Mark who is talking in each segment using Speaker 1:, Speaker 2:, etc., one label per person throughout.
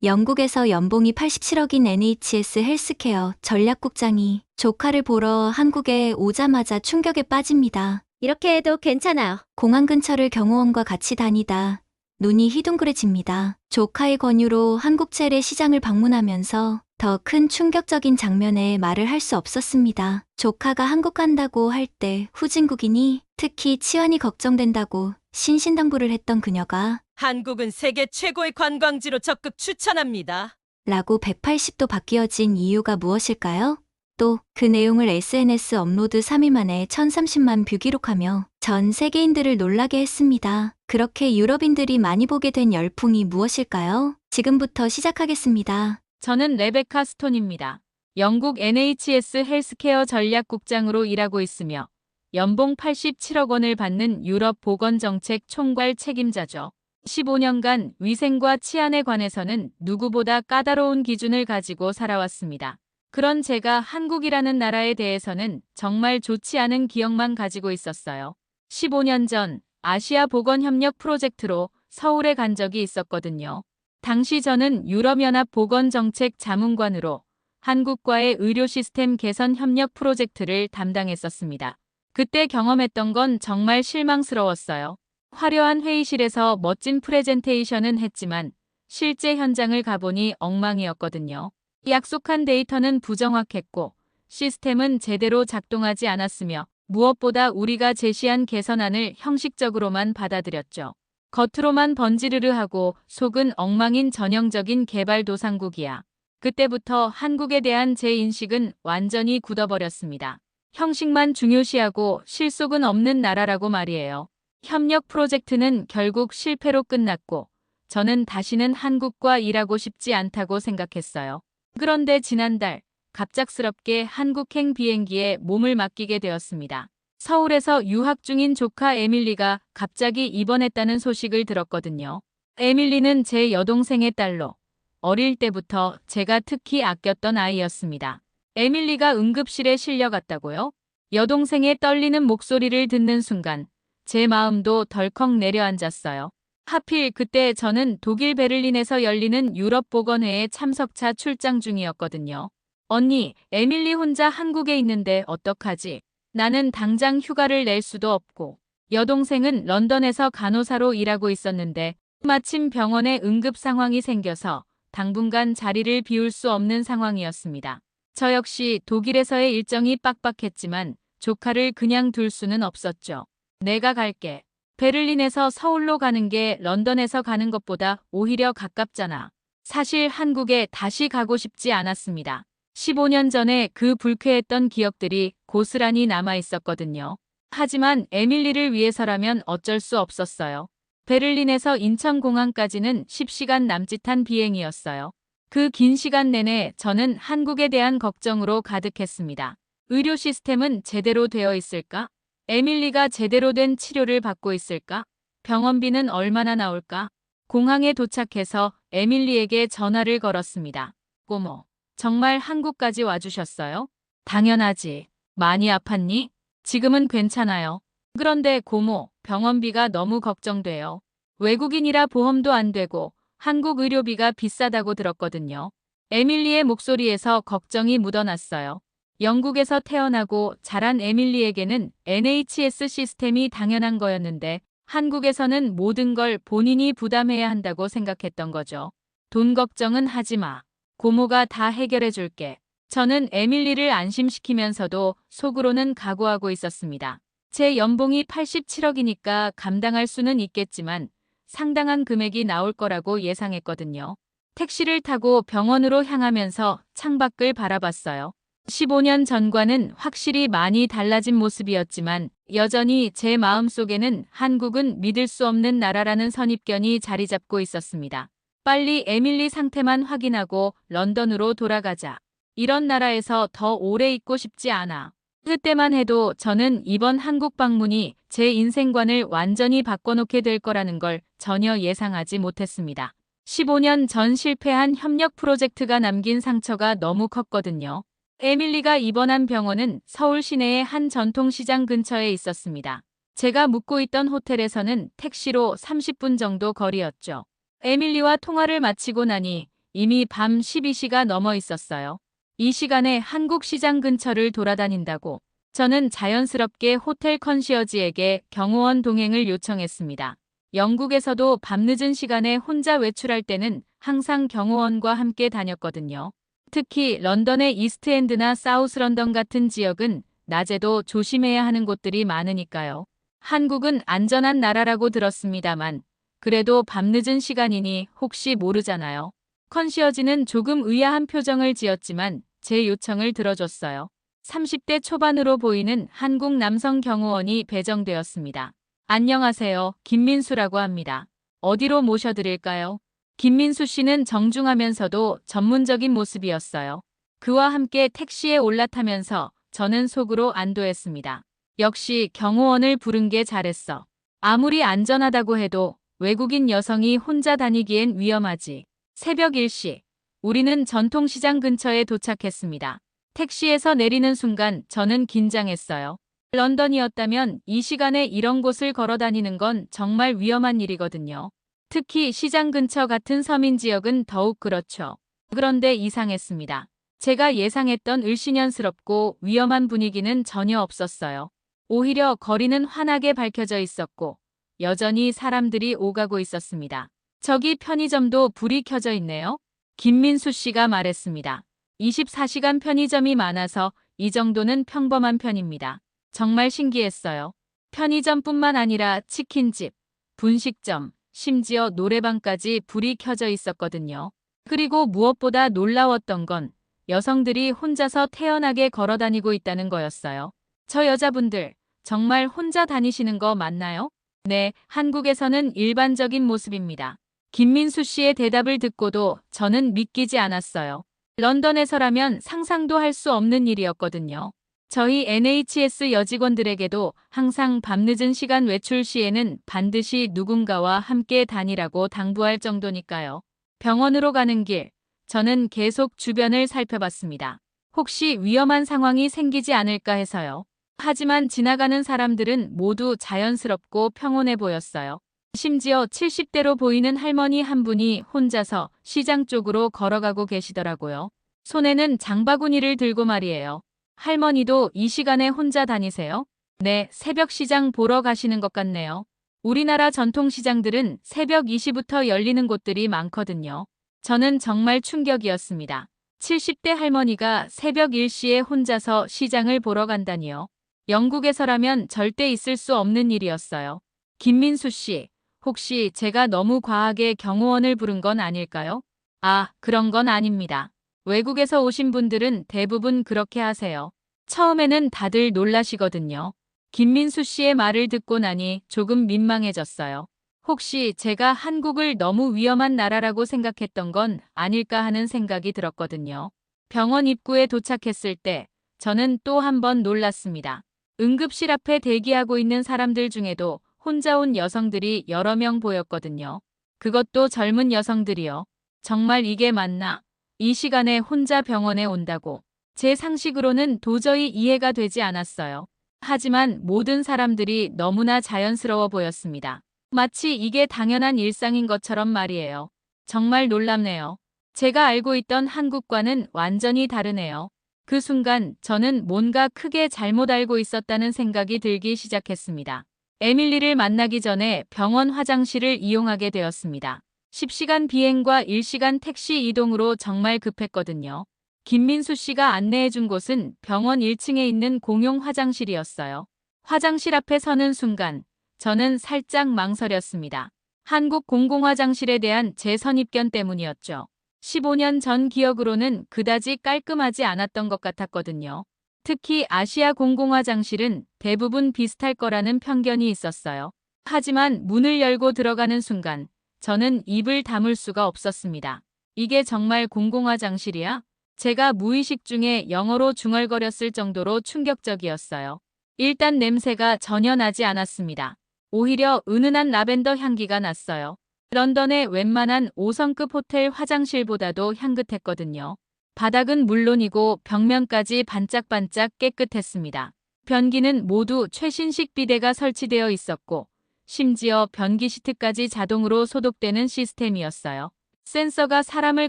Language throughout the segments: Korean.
Speaker 1: 영국에서 연봉이 87억인 NHS 헬스케어 전략국장이 조카를 보러 한국에 오자마자 충격에 빠집니다.
Speaker 2: 이렇게 해도 괜찮아요.
Speaker 1: 공항 근처를 경호원과 같이 다니다 눈이 희둥그레집니다. 조카의 권유로 한국 재래시장을 방문하면서 더 큰 충격적인 장면에 말을 할 수 없었습니다. 조카가 한국 간다고 할 때 후진국이니 특히 치안이 걱정된다고 신신당부를 했던 그녀가
Speaker 3: 한국은 세계 최고의 관광지로 적극 추천합니다.
Speaker 1: 라고 180도 바뀌어진 이유가 무엇일까요? 또 그 내용을 SNS 업로드 3일 만에 1030만 뷰 기록하며 전 세계인들을 놀라게 했습니다. 그렇게 유럽인들이 많이 보게 된 열풍이 무엇일까요? 지금부터 시작하겠습니다.
Speaker 4: 저는 레베카 스톤입니다. 영국 NHS 헬스케어 전략국장으로 일하고 있으며 연봉 87억 원을 받는 유럽 보건정책 총괄 책임자죠. 15년간 위생과 치안에 관해서는 누구보다 까다로운 기준을 가지고 살아왔습니다. 그런 제가 한국이라는 나라에 대해서는 정말 좋지 않은 기억만 가지고 있었어요. 15년 전 아시아 보건협력 프로젝트로 서울에 간 적이 있었거든요. 당시 저는 유럽연합 보건정책 자문관으로 한국과의 의료 시스템 개선 협력 프로젝트를 담당했었습니다. 그때 경험했던 건 정말 실망스러웠어요. 화려한 회의실에서 멋진 프레젠테이션은 했지만 실제 현장을 가보니 엉망이었거든요. 약속한 데이터는 부정확했고 시스템은 제대로 작동하지 않았으며 무엇보다 우리가 제시한 개선안을 형식적으로만 받아들였죠. 겉으로만 번지르르하고 속은 엉망인 전형적인 개발도상국이야. 그때부터 한국에 대한 제 인식은 완전히 굳어버렸습니다. 형식만 중요시하고 실속은 없는 나라라고 말이에요. 협력 프로젝트는 결국 실패로 끝났고 저는 다시는 한국과 일하고 싶지 않다고 생각했어요. 그런데 지난달 갑작스럽게 한국행 비행기에 몸을 맡기게 되었습니다. 서울에서 유학 중인 조카 에밀리가 갑자기 입원했다는 소식을 들었거든요. 에밀리는 제 여동생의 딸로 어릴 때부터 제가 특히 아꼈던 아이였습니다. 에밀리가 응급실에 실려갔다고요? 여동생의 떨리는 목소리를 듣는 순간 제 마음도 덜컥 내려앉았어요. 하필 그때 저는 독일 베를린에서 열리는 유럽보건회에 참석차 출장 중이었거든요. 언니, 에밀리 혼자 한국에 있는데 어떡하지? 나는 당장 휴가를 낼 수도 없고 여동생은 런던에서 간호사로 일하고 있었는데 마침 병원에 응급 상황이 생겨서 당분간 자리를 비울 수 없는 상황이었습니다. 저 역시 독일에서의 일정이 빡빡했지만 조카를 그냥 둘 수는 없었죠. 내가 갈게. 베를린에서 서울로 가는 게 런던에서 가는 것보다 오히려 가깝잖아. 사실 한국에 다시 가고 싶지 않았습니다. 15년 전에 그 불쾌했던 기억들이 고스란히 남아 있었거든요. 하지만 에밀리를 위해서라면 어쩔 수 없었어요. 베를린에서 인천공항까지는 10시간 남짓한 비행이었어요. 그 긴 시간 내내 저는 한국에 대한 걱정으로 가득했습니다. 의료 시스템은 제대로 되어 있을까? 에밀리가 제대로 된 치료를 받고 있을까? 병원비는 얼마나 나올까? 공항에 도착해서 에밀리에게 전화를 걸었습니다. 고모, 정말 한국까지 와주셨어요? 당연하지. 많이 아팠니? 지금은 괜찮아요. 그런데 고모, 병원비가 너무 걱정돼요. 외국인이라 보험도 안 되고 한국 의료비가 비싸다고 들었거든요. 에밀리의 목소리에서 걱정이 묻어났어요. 영국에서 태어나고 자란 에밀리에게는 NHS 시스템이 당연한 거였는데 한국에서는 모든 걸 본인이 부담해야 한다고 생각했던 거죠. 돈 걱정은 하지 마. 고모가 다 해결해 줄게. 저는 에밀리를 안심시키면서도 속으로는 각오하고 있었습니다. 제 연봉이 87억이니까 감당할 수는 있겠지만 상당한 금액이 나올 거라고 예상했거든요. 택시를 타고 병원으로 향하면서 창밖을 바라봤어요. 15년 전과는 확실히 많이 달라진 모습이었지만 여전히 제 마음속에는 한국은 믿을 수 없는 나라라는 선입견이 자리 잡고 있었습니다. 빨리 에밀리 상태만 확인하고 런던으로 돌아가자. 이런 나라에서 더 오래 있고 싶지 않아. 그때만 해도 저는 이번 한국 방문이 제 인생관을 완전히 바꿔놓게 될 거라는 걸 전혀 예상하지 못했습니다. 15년 전 실패한 협력 프로젝트가 남긴 상처가 너무 컸거든요. 에밀리가 입원한 병원은 서울 시내의 한 전통시장 근처에 있었습니다. 제가 묵고 있던 호텔에서는 택시로 30분 정도 거리였죠. 에밀리와 통화를 마치고 나니 이미 밤 12시가 넘어 있었어요. 이 시간에 한국 시장 근처를 돌아다닌다고 저는 자연스럽게 호텔 컨시어지에게 경호원 동행을 요청했습니다. 영국에서도 밤늦은 시간에 혼자 외출할 때는 항상 경호원과 함께 다녔거든요. 특히 런던의 이스트엔드나 사우스 런던 같은 지역은 낮에도 조심해야 하는 곳들이 많으니까요. 한국은 안전한 나라라고 들었습니다만 그래도 밤늦은 시간이니 혹시 모르잖아요. 컨시어지는 조금 의아한 표정을 지었지만 제 요청을 들어줬어요. 30대 초반으로 보이는 한국 남성 경호원이 배정되었습니다. 안녕하세요. 김민수라고 합니다. 어디로 모셔드릴까요? 김민수 씨는 정중하면서도 전문적인 모습이었어요. 그와 함께 택시에 올라타면서 저는 속으로 안도했습니다. 역시 경호원을 부른 게 잘했어. 아무리 안전하다고 해도 외국인 여성이 혼자 다니기엔 위험하지. 새벽 1시, 우리는 전통시장 근처에 도착했습니다. 택시에서 내리는 순간 저는 긴장했어요. 런던이었다면 이 시간에 이런 곳을 걸어 다니는 건 정말 위험한 일이거든요. 특히 시장 근처 같은 서민 지역은 더욱 그렇죠. 그런데 이상했습니다. 제가 예상했던 을씨년스럽고 위험한 분위기는 전혀 없었어요. 오히려 거리는 환하게 밝혀져 있었고 여전히 사람들이 오가고 있었습니다. 저기 편의점도 불이 켜져 있네요. 김민수 씨가 말했습니다. 24시간 편의점이 많아서 이 정도는 평범한 편입니다. 정말 신기했어요. 편의점뿐만 아니라 치킨집, 분식점, 심지어 노래방까지 불이 켜져 있었거든요. 그리고 무엇보다 놀라웠던 건 여성들이 혼자서 태연하게 걸어 다니고 있다는 거였어요. 저 여자분들, 정말 혼자 다니시는 거 맞나요? 네, 한국에서는 일반적인 모습입니다. 김민수 씨의 대답을 듣고도 저는 믿기지 않았어요. 런던에서라면 상상도 할 수 없는 일이었거든요. 저희 NHS 여직원들에게도 항상 밤늦은 시간 외출 시에는 반드시 누군가와 함께 다니라고 당부할 정도니까요. 병원으로 가는 길, 저는 계속 주변을 살펴봤습니다. 혹시 위험한 상황이 생기지 않을까 해서요. 하지만 지나가는 사람들은 모두 자연스럽고 평온해 보였어요. 심지어 70대로 보이는 할머니 한 분이 혼자서 시장 쪽으로 걸어가고 계시더라고요. 손에는 장바구니를 들고 말이에요. 할머니도 이 시간에 혼자 다니세요? 네, 새벽 시장 보러 가시는 것 같네요. 우리나라 전통시장들은 새벽 2시부터 열리는 곳들이 많거든요. 저는 정말 충격이었습니다. 70대 할머니가 새벽 1시에 혼자서 시장을 보러 간다니요. 영국에서라면 절대 있을 수 없는 일이었어요. 김민수 씨, 혹시 제가 너무 과하게 경호원을 부른 건 아닐까요? 아, 그런 건 아닙니다. 외국에서 오신 분들은 대부분 그렇게 하세요. 처음에는 다들 놀라시거든요. 김민수 씨의 말을 듣고 나니 조금 민망해졌어요. 혹시 제가 한국을 너무 위험한 나라라고 생각했던 건 아닐까 하는 생각이 들었거든요. 병원 입구에 도착했을 때 저는 또 한 번 놀랐습니다. 응급실 앞에 대기하고 있는 사람들 중에도 혼자 온 여성들이 여러 명 보였거든요. 그것도 젊은 여성들이요. 정말 이게 맞나? 이 시간에 혼자 병원에 온다고. 제 상식으로는 도저히 이해가 되지 않았어요. 하지만 모든 사람들이 너무나 자연스러워 보였습니다. 마치 이게 당연한 일상인 것처럼 말이에요. 정말 놀랍네요. 제가 알고 있던 한국과는 완전히 다르네요. 그 순간 저는 뭔가 크게 잘못 알고 있었다는 생각이 들기 시작했습니다. 에밀리를 만나기 전에 병원 화장실을 이용하게 되었습니다. 10시간 비행과 1시간 택시 이동으로 정말 급했거든요. 김민수 씨가 안내해준 곳은 병원 1층에 있는 공용 화장실이었어요. 화장실 앞에 서는 순간 저는 살짝 망설였습니다. 한국 공공화장실에 대한 제 선입견 때문이었죠. 15년 전 기억으로는 그다지 깔끔하지 않았던 것 같았거든요. 특히 아시아 공공화장실은 대부분 비슷할 거라는 편견이 있었어요. 하지만 문을 열고 들어가는 순간 저는 입을 다물 수가 없었습니다. 이게 정말 공공화장실이야? 제가 무의식 중에 영어로 중얼거렸을 정도로 충격적이었어요. 일단 냄새가 전혀 나지 않았습니다. 오히려 은은한 라벤더 향기가 났어요. 런던의 웬만한 5성급 호텔 화장실보다도 향긋했거든요. 바닥은 물론이고 벽면까지 반짝반짝 깨끗했습니다. 변기는 모두 최신식 비데가 설치되어 있었고 심지어 변기 시트까지 자동으로 소독되는 시스템이었어요. 센서가 사람을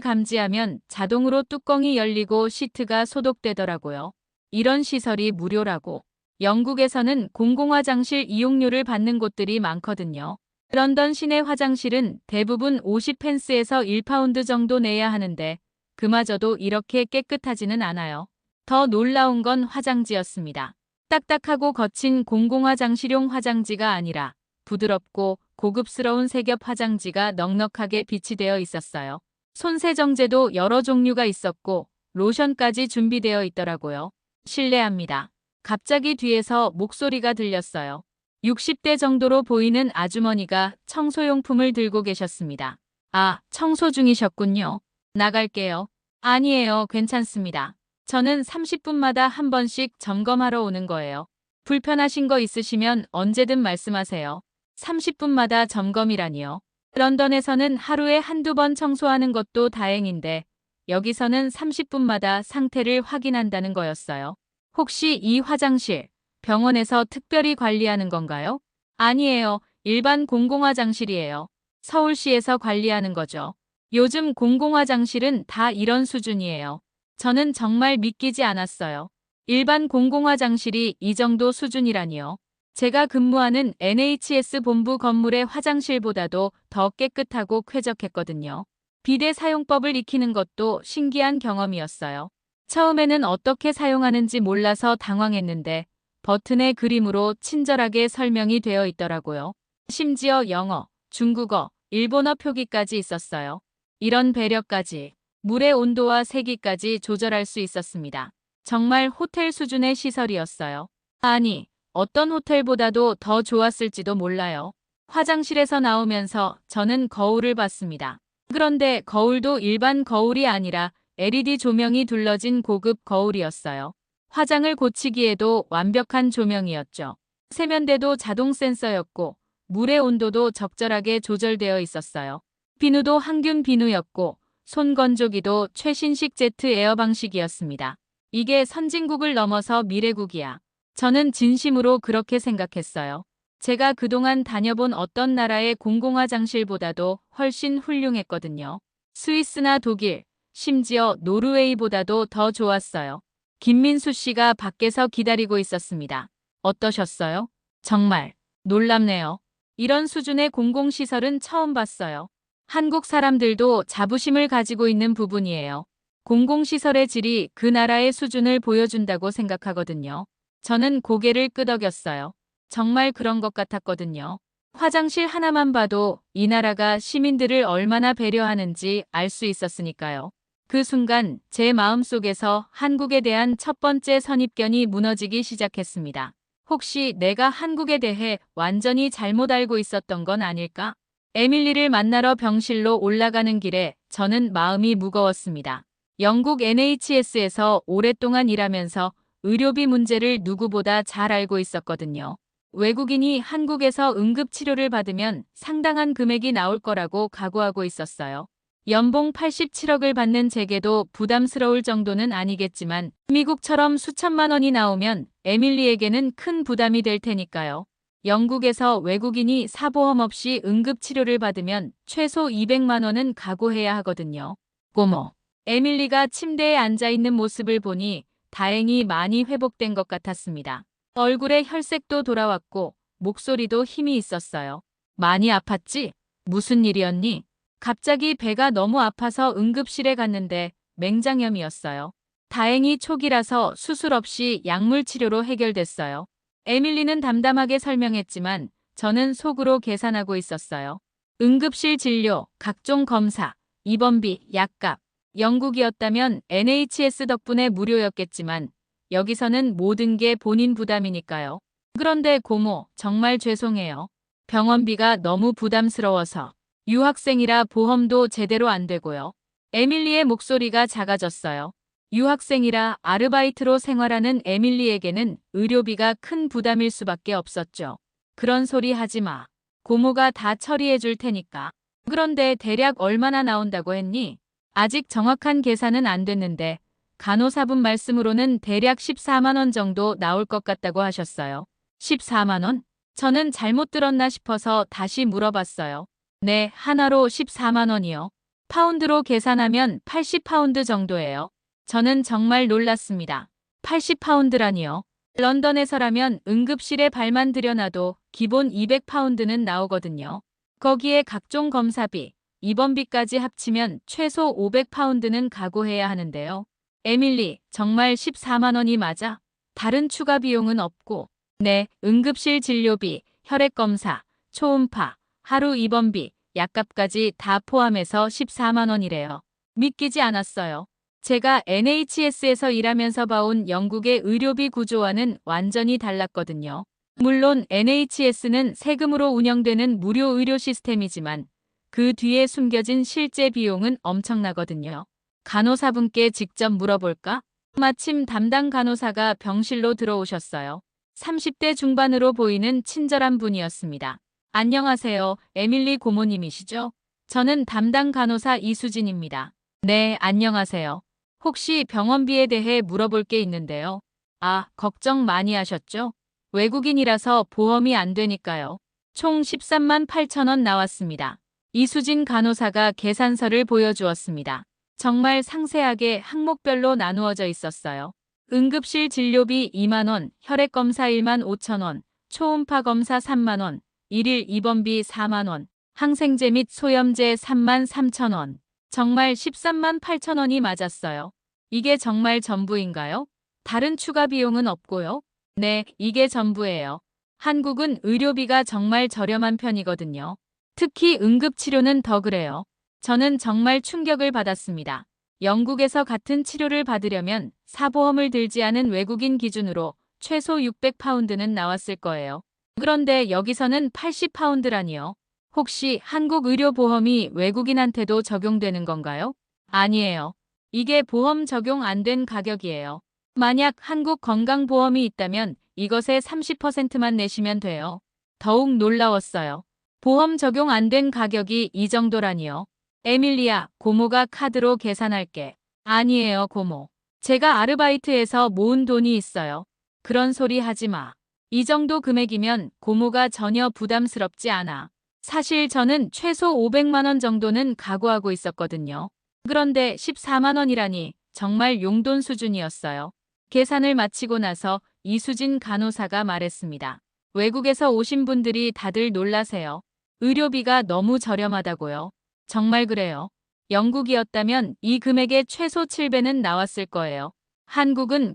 Speaker 4: 감지하면 자동으로 뚜껑이 열리고 시트가 소독되더라고요. 이런 시설이 무료라고. 영국에서는 공공화장실 이용료를 받는 곳들이 많거든요. 런던 시내 화장실은 대부분 50펜스에서 1파운드 정도 내야 하는데 그마저도 이렇게 깨끗하지는 않아요. 더 놀라운 건 화장지였습니다. 딱딱하고 거친 공공화장실용 화장지가 아니라 부드럽고 고급스러운 색엽 화장지가 넉넉하게 비치되어 있었어요. 손세정제도 여러 종류가 있었고 로션까지 준비되어 있더라고요. 실례합니다. 갑자기 뒤에서 목소리가 들렸어요. 60대 정도로 보이는 아주머니가 청소용품을 들고 계셨습니다. 아, 청소 중이셨군요. 나갈게요. 아니에요, 괜찮습니다. 저는 30분마다 한 번씩 점검하러 오는 거예요. 불편하신 거 있으시면 언제든 말씀하세요. 30분마다 점검이라니요. 런던에서는 하루에 한두 번 청소하는 것도 다행인데 여기서는 30분마다 상태를 확인한다는 거였어요. 혹시 이 화장실, 병원에서 특별히 관리하는 건가요? 아니에요. 일반 공공화장실이에요. 서울시에서 관리하는 거죠. 요즘 공공화장실은 다 이런 수준이에요. 저는 정말 믿기지 않았어요. 일반 공공화장실이 이 정도 수준이라니요. 제가 근무하는 NHS 본부 건물의 화장실보다도 더 깨끗하고 쾌적했거든요. 비데 사용법을 익히는 것도 신기한 경험이었어요. 처음에는 어떻게 사용하는지 몰라서 당황했는데 버튼의 그림으로 친절하게 설명이 되어 있더라고요. 심지어 영어, 중국어, 일본어 표기까지 있었어요. 이런 배려까지, 물의 온도와 세기까지 조절할 수 있었습니다. 정말 호텔 수준의 시설이었어요. 아니, 어떤 호텔보다도 더 좋았을지도 몰라요. 화장실에서 나오면서 저는 거울을 봤습니다. 그런데 거울도 일반 거울이 아니라 LED 조명이 둘러진 고급 거울이었어요. 화장을 고치기에도 완벽한 조명이었죠. 세면대도 자동 센서였고 물의 온도도 적절하게 조절되어 있었어요. 비누도 항균 비누였고 손 건조기도 최신식 제트 에어 방식이었습니다. 이게 선진국을 넘어서 미래국이야. 저는 진심으로 그렇게 생각했어요. 제가 그동안 다녀본 어떤 나라의 공공화장실보다도 훨씬 훌륭했거든요. 스위스나 독일, 심지어 노르웨이보다도 더 좋았어요. 김민수 씨가 밖에서 기다리고 있었습니다. 어떠셨어요? 정말 놀랍네요. 이런 수준의 공공시설은 처음 봤어요. 한국 사람들도 자부심을 가지고 있는 부분이에요. 공공시설의 질이 그 나라의 수준을 보여준다고 생각하거든요. 저는 고개를 끄덕였어요. 정말 그런 것 같았거든요. 화장실 하나만 봐도 이 나라가 시민들을 얼마나 배려하는지 알 수 있었으니까요. 그 순간 제 마음속에서 한국에 대한 첫 번째 선입견이 무너지기 시작했습니다. 혹시 내가 한국에 대해 완전히 잘못 알고 있었던 건 아닐까? 에밀리를 만나러 병실로 올라가는 길에 저는 마음이 무거웠습니다. 영국 NHS에서 오랫동안 일하면서 의료비 문제를 누구보다 잘 알고 있었거든요. 외국인이 한국에서 응급치료를 받으면 상당한 금액이 나올 거라고 각오하고 있었어요. 연봉 87억을 받는 제게도 부담스러울 정도는 아니겠지만 미국처럼 수천만 원이 나오면 에밀리에게는 큰 부담이 될 테니까요. 영국에서 외국인이 사보험 없이 응급치료를 받으면 최소 200만 원은 각오해야 하거든요. 고모. 에밀리가 침대에 앉아있는 모습을 보니 다행히 많이 회복된 것 같았습니다. 얼굴에 혈색도 돌아왔고 목소리도 힘이 있었어요. 많이 아팠지? 무슨 일이었니? 갑자기 배가 너무 아파서 응급실에 갔는데 맹장염이었어요. 다행히 초기라서 수술 없이 약물 치료로 해결됐어요. 에밀리는 담담하게 설명했지만 저는 속으로 계산하고 있었어요. 응급실 진료, 각종 검사, 입원비, 약값. 영국이었다면 NHS 덕분에 무료였겠지만 여기서는 모든 게 본인 부담이니까요. 그런데 고모, 정말 죄송해요. 병원비가 너무 부담스러워서. 유학생이라 보험도 제대로 안 되고요. 에밀리의 목소리가 작아졌어요. 유학생이라 아르바이트로 생활하는 에밀리에게는 의료비가 큰 부담일 수밖에 없었죠. 그런 소리 하지 마. 고모가 다 처리해 줄 테니까. 그런데 대략 얼마나 나온다고 했니? 아직 정확한 계산은 안 됐는데 간호사분 말씀으로는 대략 14만 원 정도 나올 것 같다고 하셨어요. 14만 원? 저는 잘못 들었나 싶어서 다시 물어봤어요. 네, 하나로 14만 원이요. 파운드로 계산하면 80파운드 정도예요. 저는 정말 놀랐습니다. 80파운드라니요. 런던에서라면 응급실에 발만 들여놔도 기본 200파운드는 나오거든요. 거기에 각종 검사비, 입원비까지 합치면 최소 500파운드는 각오해야 하는데요. 에밀리, 정말 14만 원이 맞아? 다른 추가 비용은 없고. 네, 응급실 진료비, 혈액검사, 초음파, 하루 입원비, 약값까지 다 포함해서 14만 원이래요. 믿기지 않았어요. 제가 NHS에서 일하면서 봐온 영국의 의료비 구조와는 완전히 달랐거든요. 물론 NHS는 세금으로 운영되는 무료 의료 시스템이지만 그 뒤에 숨겨진 실제 비용은 엄청나거든요. 간호사분께 직접 물어볼까? 마침 담당 간호사가 병실로 들어오셨어요. 30대 중반으로 보이는 친절한 분이었습니다. 안녕하세요. 에밀리 고모님이시죠? 저는 담당 간호사 이수진입니다. 네, 안녕하세요. 혹시 병원비에 대해 물어볼 게 있는데요. 아, 걱정 많이 하셨죠? 외국인이라서 보험이 안 되니까요. 총 13만 8천 원 나왔습니다. 이수진 간호사가 계산서를 보여주었습니다. 정말 상세하게 항목별로 나누어져 있었어요. 응급실 진료비 2만 원, 혈액검사 1만 5천 원, 초음파 검사 3만 원, 일일 입원비 4만 원, 항생제 및 소염제 3만 3천 원. 정말 13만 8천 원이 맞았어요. 이게 정말 전부인가요? 다른 추가 비용은 없고요. 네, 이게 전부예요. 한국은 의료비가 정말 저렴한 편이거든요. 특히 응급치료는 더 그래요. 저는 정말 충격을 받았습니다. 영국에서 같은 치료를 받으려면 사보험을 들지 않은 외국인 기준으로 최소 600파운드는 나왔을 거예요. 그런데 여기서는 80파운드라니요. 혹시 한국 의료보험이 외국인한테도 적용되는 건가요? 아니에요. 이게 보험 적용 안 된 가격이에요. 만약 한국 건강보험이 있다면 이것의 30%만 내시면 돼요. 더욱 놀라웠어요. 보험 적용 안 된 가격이 이 정도라니요. 에밀리야, 고모가 카드로 계산할게. 아니에요, 고모. 제가 아르바이트해서 모은 돈이 있어요. 그런 소리 하지 마. 이 정도 금액이면 고모가 전혀 부담스럽지 않아. 사실 저는 최소 500만 원 정도는 각오하고 있었거든요. 그런데 14만 원이라니 정말 용돈 수준이었어요. 계산을 마치고 나서 이수진 간호사가 말했습니다. 외국에서 오신 분들이 다들 놀라세요. 의료비가 너무 저렴하다고요. 정말 그래요. 영국이었다면 이 금액의 최소 7배는 나왔을 거예요. 한국은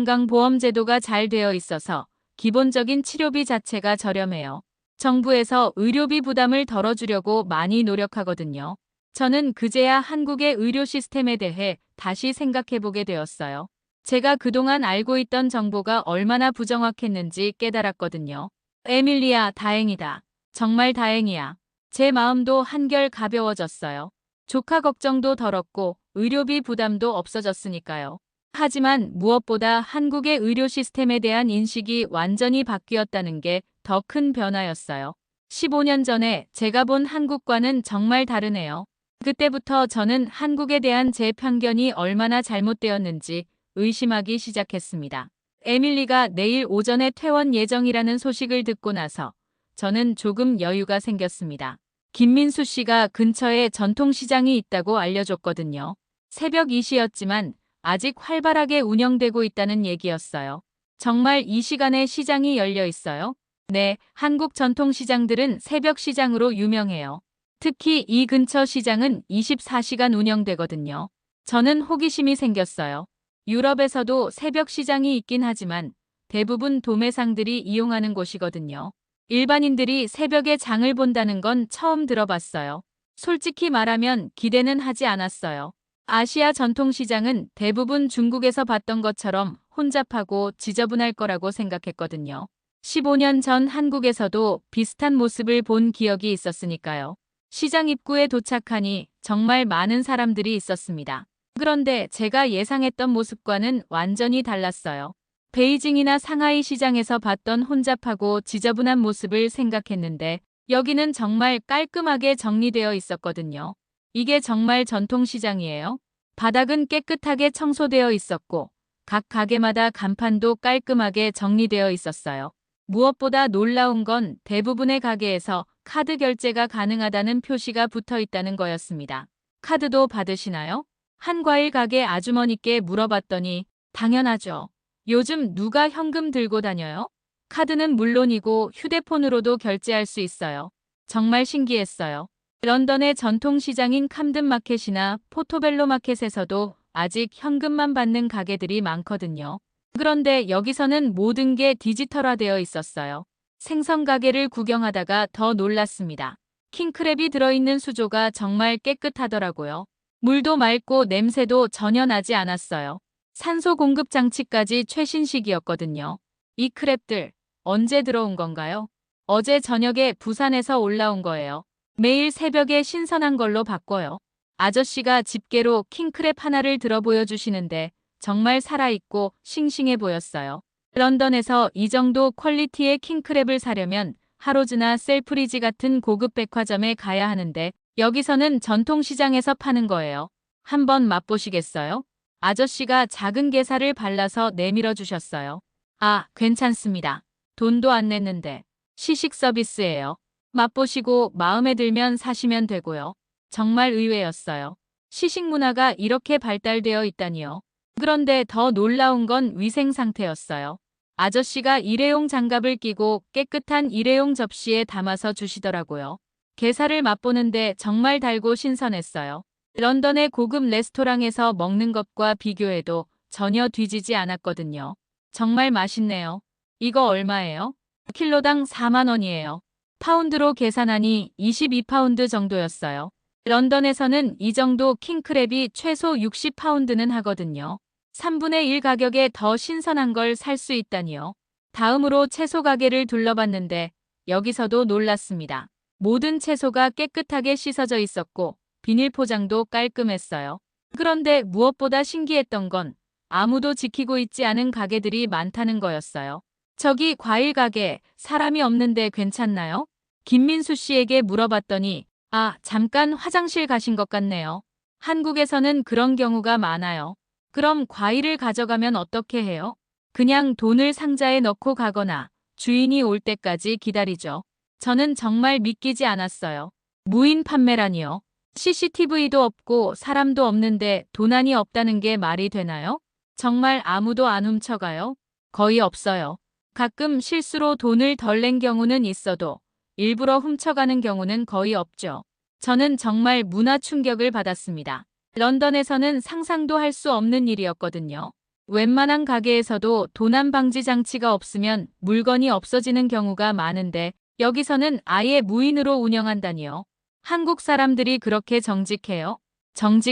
Speaker 4: 국민건강보험제도가 잘 되어 있어서 기본적인 치료비 자체가 저렴해요. 정부에서 의료비 부담을 덜어주려고 많이 노력하거든요. 저는 그제야 한국의 의료 시스템에 대해 다시 생각해보게 되었어요. 제가 그동안 알고 있던 정보가 얼마나 부정확했는지 깨달았거든요. 에밀리야, 다행이다. 정말 다행이야. 제 마음도 한결 가벼워졌어요. 조카 걱정도 덜었고 의료비 부담도 없어졌으니까요. 하지만 무엇보다 한국의 의료 시스템에 대한 인식이 완전히 바뀌었다는 게 더 큰 변화였어요. 15년 전에 제가 본 한국과는 정말 다르네요. 그때부터 저는 한국에 대한 제 편견이 얼마나 잘못되었는지 의심하기 시작했습니다. 에밀리가 내일 오전에 퇴원 예정이라는 소식을 듣고 나서 저는 조금 여유가 생겼습니다. 김민수 씨가 근처에 전통시장이 있다고 알려줬거든요. 새벽 2시였지만 아직 활발하게 운영되고 있다는 얘기였어요. 정말 이 시간에 시장이 열려 있어요? 네, 한국 전통시장들은 새벽 시장으로 유명해요. 특히 이 근처 시장은 24시간 운영되거든요. 저는 호기심이 생겼어요. 유럽에서도 새벽 시장이 있긴 하지만 대부분 도매상들이 이용하는 곳이거든요. 일반인들이 새벽에 장을 본다는 건 처음 들어봤어요. 솔직히 말하면 기대는 하지 않았어요. 아시아 전통시장은 대부분 중국에서 봤던 것처럼 혼잡하고 지저분할 거라고 생각했거든요. 15년 전 한국에서도 비슷한 모습을 본 기억이 있었으니까요. 시장 입구에 도착하니 정말 많은 사람들이 있었습니다. 그런데 제가 예상했던 모습과는 완전히 달랐어요. 베이징이나 상하이 시장에서 봤던 혼잡하고 지저분한 모습을 생각했는데 여기는 정말 깔끔하게 정리되어 있었거든요. 이게 정말 전통시장이에요. 바닥은 깨끗하게 청소되어 있었고 각 가게마다 간판도 깔끔하게 정리되어 있었어요. 무엇보다 놀라운 건 대부분의 가게에서 카드 결제가 가능하다는 표시가 붙어 있다는 거였습니다. 카드도 받으시나요? 한 과일 가게 아주머니께 물어봤더니 당연하죠. 요즘 누가 현금 들고 다녀요? 카드는 물론이고 휴대폰으로도 결제할 수 있어요. 정말 신기했어요. 런던의 전통시장인 camden 마켓이나 포토벨로 마켓에서도 아직 현금만 받는 가게들이 많거든요. 그런데 여기서는 모든 게 디지털화되어 있었어요. 생선 가게를 구경하다가 더 놀랐습니다. 킹크랩이 들어있는 수조가 정말 깨끗하더라고요. 물도 맑고 냄새도 전혀 나지 않았어요. 산소 공급 장치까지 최신식이었거든요. 이 크랩들 언제 들어온 건가요? 어제 저녁에 부산에서 올라온 거예요. 매일 새벽에 신선한 걸로 바꿔요. 아저씨가 집게로 킹크랩 하나를 들어 보여주시는데 정말 살아있고 싱싱해 보였어요. 런던에서 이 정도 퀄리티의 킹크랩을 사려면 하로즈나 셀프리지 같은 고급 백화점에 가야 하는데 여기서는 전통시장에서 파는 거예요. 한번 맛보시겠어요? 아저씨가 작은 게살을 발라서 내밀어 주셨어요. 아, 괜찮습니다. 돈도 안 냈는데. 시식 서비스예요. 맛보시고 마음에 들면 사시면 되고요. 정말 의외였어요. 시식 문화가 이렇게 발달되어 있다니요. 그런데 더 놀라운 건 위생 상태였어요. 아저씨가 일회용 장갑을 끼고 깨끗한 일회용 접시에 담아서 주시더라고요. 게살을 맛보는데 정말 달고 신선했어요. 런던의 고급 레스토랑에서 먹는 것과 비교해도 전혀 뒤지지 않았거든요. 정말 맛있네요. 이거 얼마예요? 킬로당 4만 원이에요. 파운드로 계산하니 22파운드 정도였어요. 런던에서는 이 정도 킹크랩이 최소 60파운드는 하거든요. 3분의 1 가격에 더 신선한 걸 살 수 있다니요. 다음으로 채소 가게를 둘러봤는데 여기서도 놀랐습니다. 모든 채소가 깨끗하게 씻어져 있었고 비닐 포장도 깔끔했어요. 그런데 무엇보다 신기했던 건 아무도 지키고 있지 않은 가게들이 많다는 거였어요. 저기 과일 가게 사람이 없는데 괜찮나요? 김민수 씨에게 물어봤더니 아, 잠깐 화장실 가신 것 같네요. 한국에서는 그런 경우가 많아요. 그럼 과일을 가져가면 어떻게 해요? 그냥 돈을 상자에 넣고 가거나 주인이 올 때까지 기다리죠. 저는 정말 믿기지 않았어요. 무인 판매라니요. CCTV도 없고 사람도 없는데 도난이 없다는 게 말이 되나요? 정말 아무도 안 훔쳐가요? 거의 없어요. 가끔 실수로 돈을 덜 낸 경우는 있어도 일부러 훔쳐가는 경우는 거의 없죠. 저는 정말 문화 충격을 받았습니다. 런던에서는 상상도 할 수 없는 일이었거든요. 웬만한 가게에서도 도난 방지 장치가 없으면 물건이 없어지는 경우가 많은데 여기서는 아예 무인으로 운영한다니요. 한국 사람들이 그렇게 정직해요?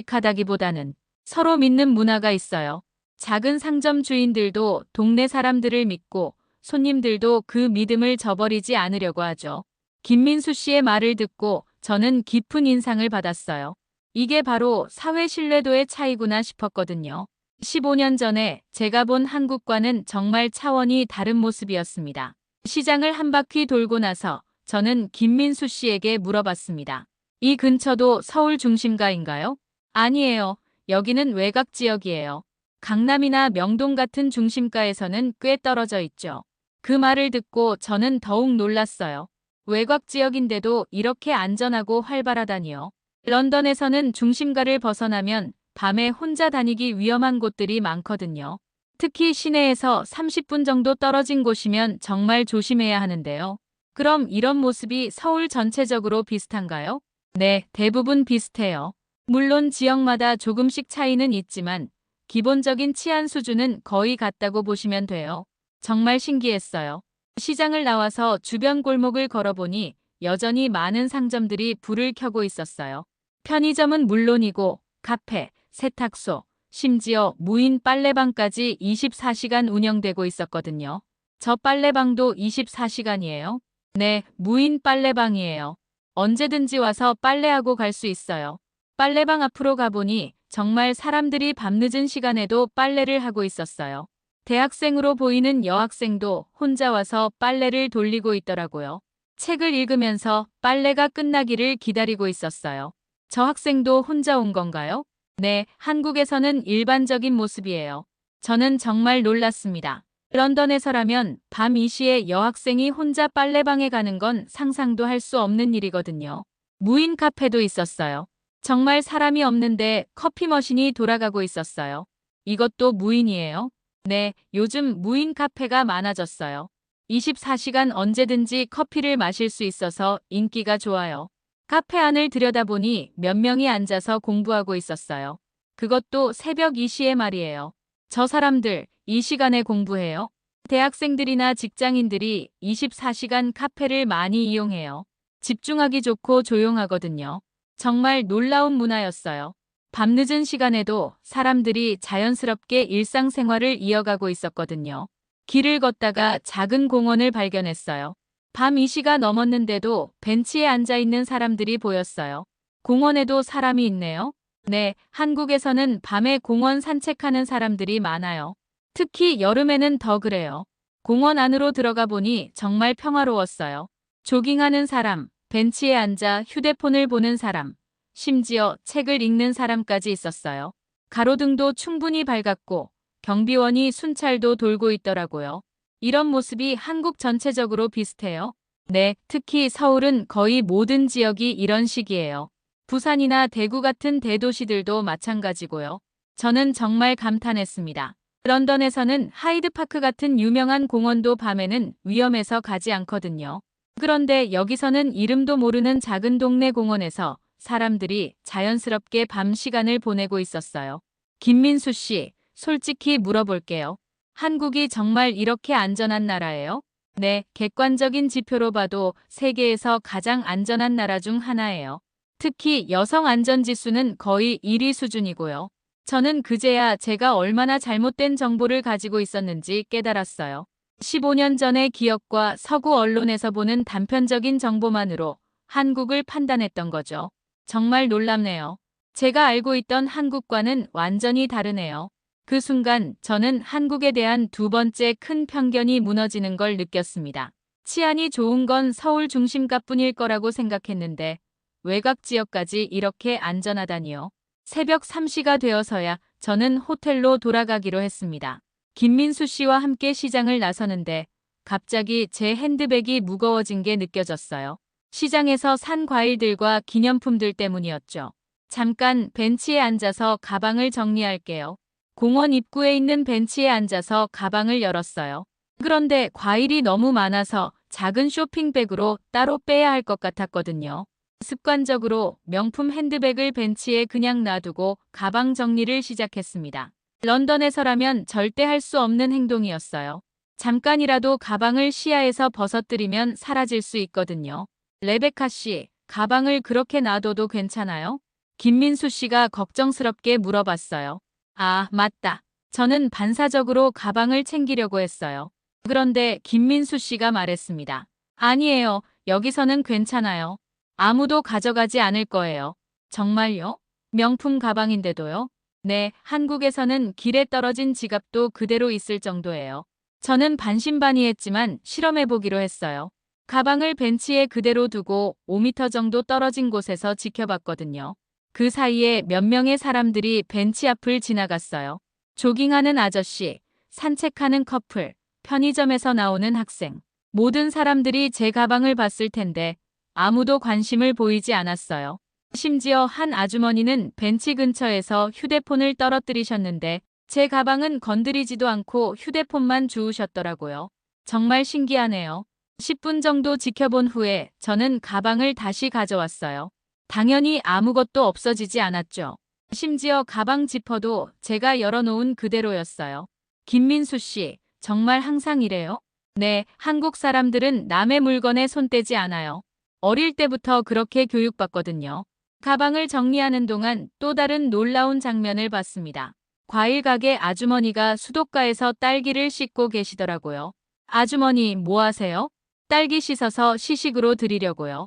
Speaker 4: 정직하다기보다는 서로 믿는 문화가 있어요. 작은 상점 주인들도 동네 사람들을 믿고 손님들도 그 믿음을 저버리지 않으려고 하죠. 김민수 씨의 말을 듣고 저는 깊은 인상을 받았어요. 이게 바로 사회 신뢰도의 차이구나 싶었거든요. 15년 전에 제가 본 한국과는 정말 차원이 다른 모습이었습니다. 시장을 한 바퀴 돌고 나서 저는 김민수 씨에게 물어봤습니다. 이 근처도 서울 중심가인가요? 아니에요. 여기는 외곽 지역이에요. 강남이나 명동 같은 중심가에서는 꽤 떨어져 있죠. 그 말을 듣고 저는 더욱 놀랐어요. 외곽 지역인데도 이렇게 안전하고 활발하다니요. 런던에서는 중심가를 벗어나면 밤에 혼자 다니기 위험한 곳들이 많거든요. 특히 시내에서 30분 정도 떨어진 곳이면 정말 조심해야 하는데요. 그럼 이런 모습이 서울 전체적으로 비슷한가요? 네, 대부분 비슷해요. 물론 지역마다 조금씩 차이는 있지만 기본적인 치안 수준은 거의 같다고 보시면 돼요. 정말 신기했어요. 시장을 나와서 주변 골목을 걸어보니 여전히 많은 상점들이 불을 켜고 있었어요. 편의점은 물론이고 카페, 세탁소, 심지어 무인 빨래방까지 24시간 운영되고 있었거든요. 저 빨래방도 24시간이에요. 네, 무인 빨래방이에요. 언제든지 와서 빨래하고 갈 수 있어요. 빨래방 앞으로 가보니 정말 사람들이 밤늦은 시간에도 빨래를 하고 있었어요. 대학생으로 보이는 여학생도 혼자 와서 빨래를 돌리고 있더라고요. 책을 읽으면서 빨래가 끝나기를 기다리고 있었어요. 저 학생도 혼자 온 건가요? 네, 한국에서는 일반적인 모습이에요. 저는 정말 놀랐습니다. 런던에서라면 밤 2시에 여학생이 혼자 빨래방에 가는 건 상상도 할 수 없는 일이거든요. 무인 카페도 있었어요. 정말 사람이 없는데 커피 머신이 돌아가고 있었어요. 이것도 무인이에요? 네, 요즘 무인 카페가 많아졌어요. 24시간 언제든지 커피를 마실 수 있어서 인기가 좋아요. 카페 안을 들여다보니 몇 명이 앉아서 공부하고 있었어요. 그것도 새벽 2시에 말이에요. 저 사람들 이 시간에 공부해요? 대학생들이나 직장인들이 24시간 카페를 많이 이용해요. 집중하기 좋고 조용하거든요. 정말 놀라운 문화였어요. 밤늦은 시간에도 사람들이 자연스럽게 일상생활을 이어가고 있었거든요. 길을 걷다가 작은 공원을 발견했어요. 밤 2시가 넘었는데도 벤치에 앉아 있는 사람들이 보였어요. 공원에도 사람이 있네요. 네, 한국에서는 밤에 공원 산책하는 사람들이 많아요. 특히 여름에는 더 그래요. 공원 안으로 들어가 보니 정말 평화로웠어요. 조깅하는 사람, 벤치에 앉아 휴대폰을 보는 사람, 심지어 책을 읽는 사람까지 있었어요. 가로등도 충분히 밝았고 경비원이 순찰도 돌고 있더라고요. 이런 모습이 한국 전체적으로 비슷해요. 네, 특히 서울은 거의 모든 지역이 이런 식이에요. 부산이나 대구 같은 대도시들도 마찬가지고요. 저는 정말 감탄했습니다. 런던에서는 하이드파크 같은 유명한 공원도 밤에는 위험해서 가지 않거든요. 그런데 여기서는 이름도 모르는 작은 동네 공원에서 사람들이 자연스럽게 밤 시간을 보내고 있었어요. 김민수 씨, 솔직히 물어볼게요. 한국이 정말 이렇게 안전한 나라예요? 네, 객관적인 지표로 봐도 세계에서 가장 안전한 나라 중 하나예요. 특히 여성 안전지수는 거의 1위 수준이고요. 저는 그제야 제가 얼마나 잘못된 정보를 가지고 있었는지 깨달았어요. 15년 전의 기억과 서구 언론에서 보는 단편적인 정보만으로 한국을 판단했던 거죠. 정말 놀랍네요. 제가 알고 있던 한국과는 완전히 다르네요. 그 순간 저는 한국에 대한 두 번째 큰 편견이 무너지는 걸 느꼈습니다. 치안이 좋은 건 서울 중심가뿐일 거라고 생각했는데 외곽 지역까지 이렇게 안전하다니요. 새벽 3시가 되어서야 저는 호텔로 돌아가기로 했습니다. 김민수 씨와 함께 시장을 나서는데 갑자기 제 핸드백이 무거워진 게 느껴졌어요. 시장에서 산 과일들과 기념품들 때문이었죠. 잠깐 벤치에 앉아서 가방을 정리할게요. 공원 입구에 있는 벤치에 앉아서 가방을 열었어요. 그런데 과일이 너무 많아서 작은 쇼핑백으로 따로 빼야 할 것 같았거든요. 습관적으로 명품 핸드백을 벤치에 그냥 놔두고 가방 정리를 시작했습니다. 런던에서라면 절대 할 수 없는 행동이었어요. 잠깐이라도 가방을 시야에서 벗어뜨리면 사라질 수 있거든요. 레베카 씨, 가방을 그렇게 놔둬도 괜찮아요? 김민수 씨가 걱정스럽게 물어봤어요. 아, 맞다. 저는 반사적으로 가방을 챙기려고 했어요. 그런데 김민수 씨가 말했습니다. 아니에요. 여기서는 괜찮아요. 아무도 가져가지 않을 거예요. 정말요? 명품 가방인데도요? 네, 한국에서는 길에 떨어진 지갑도 그대로 있을 정도예요. 저는 반신반의했지만 실험해보기로 했어요. 가방을 벤치에 그대로 두고 5m 정도 떨어진 곳에서 지켜봤거든요. 그 사이에 몇 명의 사람들이 벤치 앞을 지나갔어요. 조깅하는 아저씨, 산책하는 커플, 편의점에서 나오는 학생. 모든 사람들이 제 가방을 봤을 텐데 아무도 관심을 보이지 않았어요. 심지어 한 아주머니는 벤치 근처에서 휴대폰을 떨어뜨리셨는데 제 가방은 건드리지도 않고 휴대폰만 주우셨더라고요. 정말 신기하네요. 10분 정도 지켜본 후에 저는 가방을 다시 가져왔어요. 당연히 아무것도 없어지지 않았죠. 심지어 가방 지퍼도 제가 열어놓은 그대로였어요. 김민수 씨, 정말 항상 이래요? 네, 한국 사람들은 남의 물건에 손 떼지 않아요. 어릴 때부터 그렇게 교육받거든요. 가방을 정리하는 동안 또 다른 놀라운 장면을 봤습니다. 과일 가게 아주머니가 수도가에서 딸기를 씻고 계시더라고요. 아주머니, 뭐 하세요? 딸기 씻어서 시식으로 드리려고요.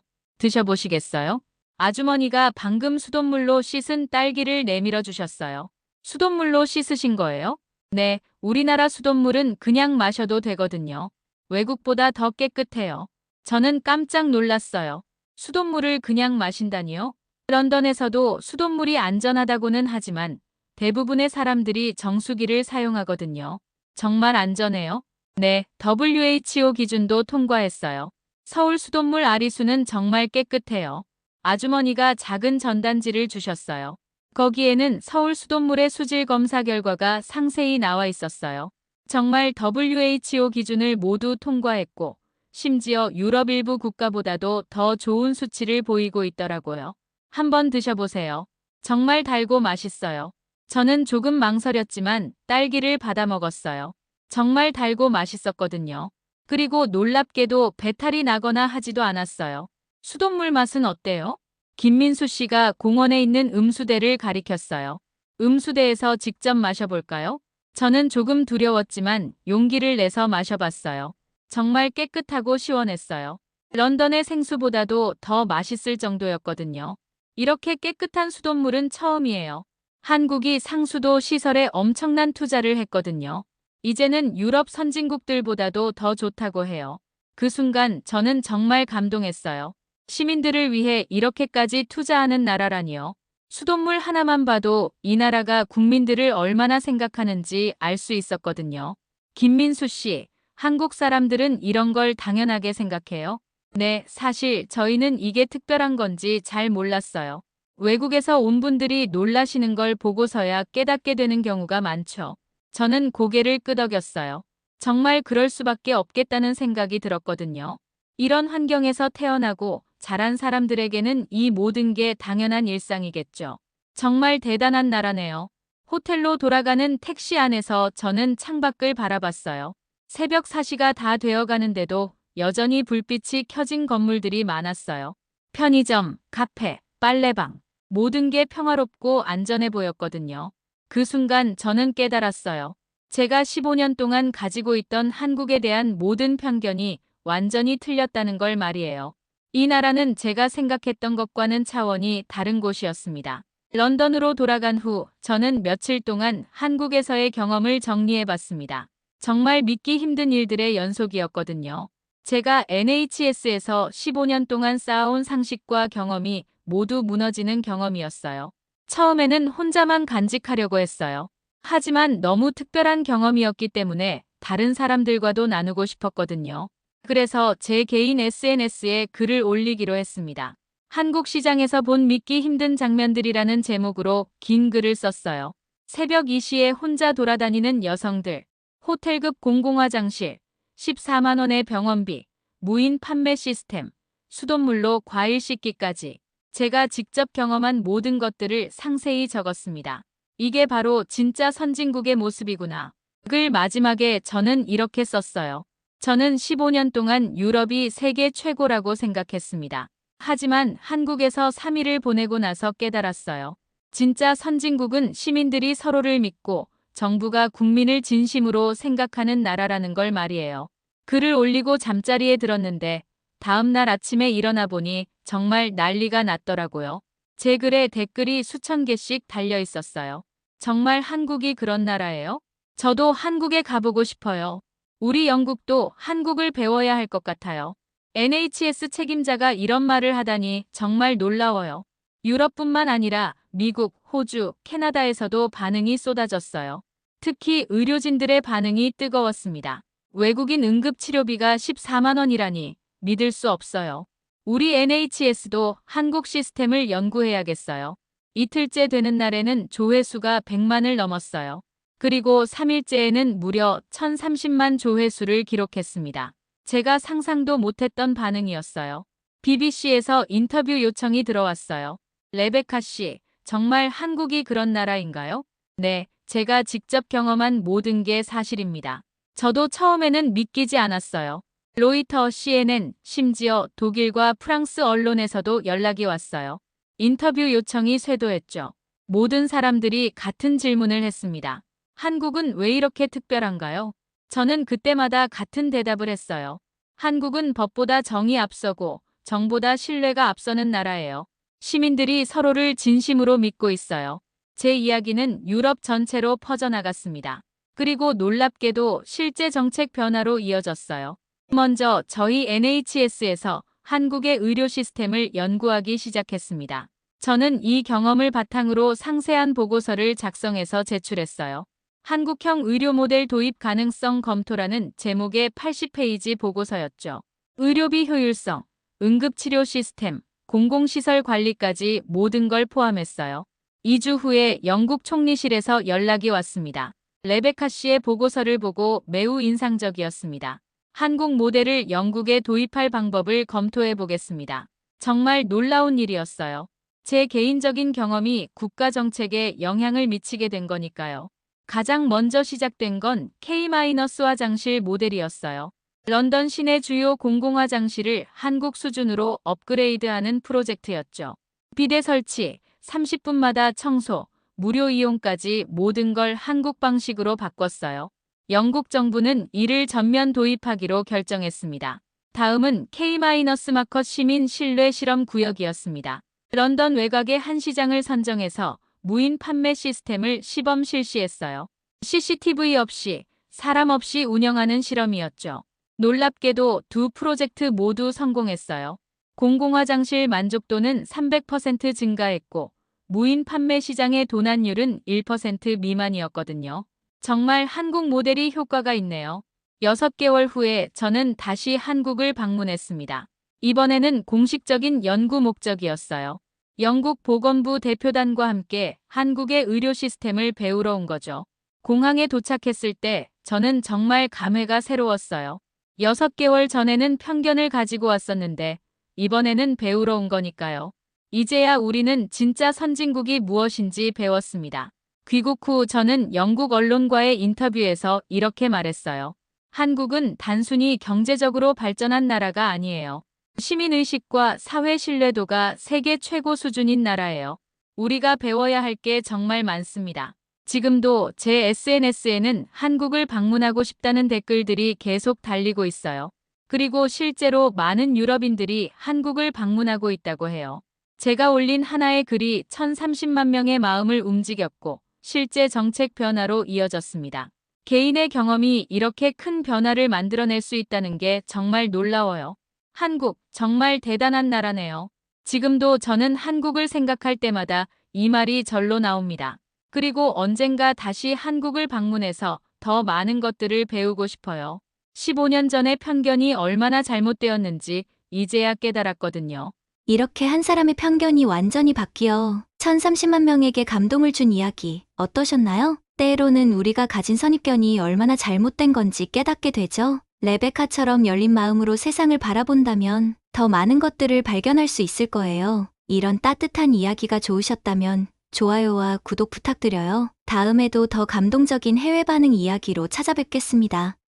Speaker 4: 드셔보시겠어요? 아주머니가 방금 수돗물로 씻은 딸기를 내밀어 주셨어요. 수돗물로 씻으신 거예요? 네, 우리나라 수돗물은 그냥 마셔도 되거든요. 외국보다 더 깨끗해요. 저는 깜짝 놀랐어요. 수돗물을 그냥 마신다니요? 런던에서도 수돗물이 안전하다고는 하지만 대부분의 사람들이 정수기를 사용하거든요. 정말 안전해요? 네, WHO 기준도 통과했어요. 서울 수돗물 아리수는 정말 깨끗해요. 아주머니가 작은 전단지를 주셨어요. 거기에는 서울 수돗물의 수질 검사 결과가 상세히 나와 있었어요. 정말 WHO 기준을 모두 통과했고, 심지어 유럽 일부 국가보다도 더 좋은 수치를 보이고 있더라고요. 한번 드셔보세요. 정말 달고 맛있어요. 저는 조금 망설였지만 딸기를 받아 먹었어요. 정말 달고 맛있었거든요. 그리고 놀랍게도 배탈이 나거나 하지도 않았어요. 수돗물 맛은 어때요? 김민수 씨가 공원에 있는 음수대를 가리켰어요. 음수대에서 직접 마셔볼까요? 저는 조금 두려웠지만 용기를 내서 마셔봤어요. 정말 깨끗하고 시원했어요. 런던의 생수보다도 더 맛있을 정도였거든요. 이렇게 깨끗한 수돗물은 처음이에요. 한국이 상수도 시설에 엄청난 투자를 했거든요. 이제는 유럽 선진국들보다도 더 좋다고 해요. 그 순간 저는 정말 감동했어요. 시민들을 위해 이렇게까지 투자하는 나라라니요. 수돗물 하나만 봐도 이 나라가 국민들을 얼마나 생각하는지 알 수 있었거든요. 김민수 씨, 한국 사람들은 이런 걸 당연하게 생각해요? 네, 사실 저희는 이게 특별한 건지 잘 몰랐어요. 외국에서 온 분들이 놀라시는 걸 보고서야 깨닫게 되는 경우가 많죠. 저는 고개를 끄덕였어요. 정말 그럴 수밖에 없겠다는 생각이 들었거든요. 이런 환경에서 태어나고 자란 사람들에게는 이 모든 게 당연한 일상이겠죠. 정말 대단한 나라네요. 호텔로 돌아가는 택시 안에서 저는 창밖을 바라봤어요. 새벽 4시가 다 되어가는데도 여전히 불빛이 켜진 건물들이 많았어요. 편의점, 카페, 빨래방, 모든 게 평화롭고 안전해 보였거든요. 그 순간 저는 깨달았어요. 제가 15년 동안 가지고 있던 한국에 대한 모든 편견이 완전히 틀렸다는 걸 말이에요. 이 나라는 제가 생각했던 것과는 차원이 다른 곳이었습니다. 런던으로 돌아간 후 저는 며칠 동안 한국에서의 경험을 정리해봤습니다. 정말 믿기 힘든 일들의 연속이었거든요. 제가 NHS에서 15년 동안 쌓아온 상식과 경험이 모두 무너지는 경험이었어요. 처음에는 혼자만 간직하려고 했어요. 하지만 너무 특별한 경험이었기 때문에 다른 사람들과도 나누고 싶었거든요. 그래서 제 개인 SNS에 글을 올리기로 했습니다. 한국 시장에서 본 믿기 힘든 장면들이라는 제목으로 긴 글을 썼어요. 새벽 2시에 혼자 돌아다니는 여성들, 호텔급 공공화장실, 14만 원의 병원비, 무인 판매 시스템, 수돗물로 과일 씻기까지 제가 직접 경험한 모든 것들을 상세히 적었습니다. 이게 바로 진짜 선진국의 모습이구나. 글 마지막에 저는 이렇게 썼어요. 저는 15년 동안 유럽이 세계 최고라고 생각했습니다. 하지만 한국에서 3일을 보내고 나서 깨달았어요. 진짜 선진국은 시민들이 서로를 믿고 정부가 국민을 진심으로 생각하는 나라라는 걸 말이에요. 글을 올리고 잠자리에 들었는데 다음 날 아침에 일어나 보니 정말 난리가 났더라고요. 제 글에 댓글이 수천 개씩 달려 있었어요. 정말 한국이 그런 나라예요? 저도 한국에 가보고 싶어요. 우리 영국도 한국을 배워야 할 것 같아요. NHS 책임자가 이런 말을 하다니 정말 놀라워요. 유럽뿐만 아니라 미국, 호주, 캐나다에서도 반응이 쏟아졌어요. 특히 의료진들의 반응이 뜨거웠습니다. 외국인 응급치료비가 14만 원이라니 믿을 수 없어요. 우리 NHS도 한국 시스템을 연구해야겠어요. 이틀째 되는 날에는 조회수가 100만을 넘었어요. 그리고 3일째에는 무려 1030만 조회수를 기록했습니다. 제가 상상도 못했던 반응이었어요. BBC에서 인터뷰 요청이 들어왔어요. 레베카 씨, 정말 한국이 그런 나라인가요? 네, 제가 직접 경험한 모든 게 사실입니다. 저도 처음에는 믿기지 않았어요. 로이터, CNN, 심지어 독일과 프랑스 언론에서도 연락이 왔어요. 인터뷰 요청이 쇄도했죠. 모든 사람들이 같은 질문을 했습니다. 한국은 왜 이렇게 특별한가요? 저는 그때마다 같은 대답을 했어요. 한국은 법보다 정이 앞서고 정보다 신뢰가 앞서는 나라예요. 시민들이 서로를 진심으로 믿고 있어요. 제 이야기는 유럽 전체로 퍼져나갔습니다. 그리고 놀랍게도 실제 정책 변화로 이어졌어요. 먼저 저희 NHS에서 한국의 의료 시스템을 연구하기 시작했습니다. 저는 이 경험을 바탕으로 상세한 보고서를 작성해서 제출했어요. 한국형 의료 모델 도입 가능성 검토라는 제목의 80페이지 보고서였죠. 의료비 효율성, 응급치료 시스템, 공공시설 관리까지 모든 걸 포함했어요. 2주 후에 영국 총리실에서 연락이 왔습니다. 레베카 씨의 보고서를 보고 매우 인상적이었습니다. 한국 모델을 영국에 도입할 방법을 검토해 보겠습니다. 정말 놀라운 일이었어요. 제 개인적인 경험이 국가 정책에 영향을 미치게 된 거니까요. 가장 먼저 시작된 건 K-화장실 모델이었어요. 런던 시내 주요 공공화장실을 한국 수준으로 업그레이드하는 프로젝트였죠. 비데 설치, 30분마다 청소, 무료 이용까지 모든 걸 한국 방식으로 바꿨어요. 영국 정부는 이를 전면 도입하기로 결정했습니다. 다음은 K-마커 시민 신뢰 실험 구역이었습니다. 런던 외곽의 한 시장을 선정해서 무인 판매 시스템을 시범 실시했어요. CCTV 없이, 사람 없이 운영하는 실험이었죠. 놀랍게도 두 프로젝트 모두 성공했어요. 공공화장실 만족도는 300% 증가했고, 무인 판매 시장의 도난율은 1% 미만이었거든요. 정말 한국 모델이 효과가 있네요. 6개월 후에 저는 다시 한국을 방문했습니다. 이번에는 공식적인 연구 목적이었어요. 영국 보건부 대표단과 함께 한국의 의료 시스템을 배우러 온 거죠. 공항에 도착했을 때 저는 정말 감회가 새로웠어요. 6개월 전에는 편견을 가지고 왔었는데 이번에는 배우러 온 거니까요. 이제야 우리는 진짜 선진국이 무엇인지 배웠습니다. 귀국 후 저는 영국 언론과의 인터뷰에서 이렇게 말했어요. 한국은 단순히 경제적으로 발전한 나라가 아니에요. 시민의식과 사회 신뢰도가 세계 최고 수준인 나라예요. 우리가 배워야 할 게 정말 많습니다. 지금도 제 SNS에는 한국을 방문하고 싶다는 댓글들이 계속 달리고 있어요. 그리고 실제로 많은 유럽인들이 한국을 방문하고 있다고 해요. 제가 올린 하나의 글이 1030만 명의 마음을 움직였고 실제 정책 변화로 이어졌습니다. 개인의 경험이 이렇게 큰 변화를 만들어낼 수 있다는 게 정말 놀라워요. 한국, 정말 대단한 나라네요. 지금도 저는 한국을 생각할 때마다 이 말이 절로 나옵니다. 그리고 언젠가 다시 한국을 방문해서 더 많은 것들을 배우고 싶어요. 15년 전의 편견이 얼마나 잘못되었는지 이제야 깨달았거든요.
Speaker 1: 이렇게 한 사람의 편견이 완전히 바뀌어 1030만 명에게 감동을 준 이야기 어떠셨나요? 때로는 우리가 가진 선입견이 얼마나 잘못된 건지 깨닫게 되죠. 레베카처럼 열린 마음으로 세상을 바라본다면 더 많은 것들을 발견할 수 있을 거예요. 이런 따뜻한 이야기가 좋으셨다면 좋아요와 구독 부탁드려요. 다음에도 더 감동적인 해외 반응 이야기로 찾아뵙겠습니다.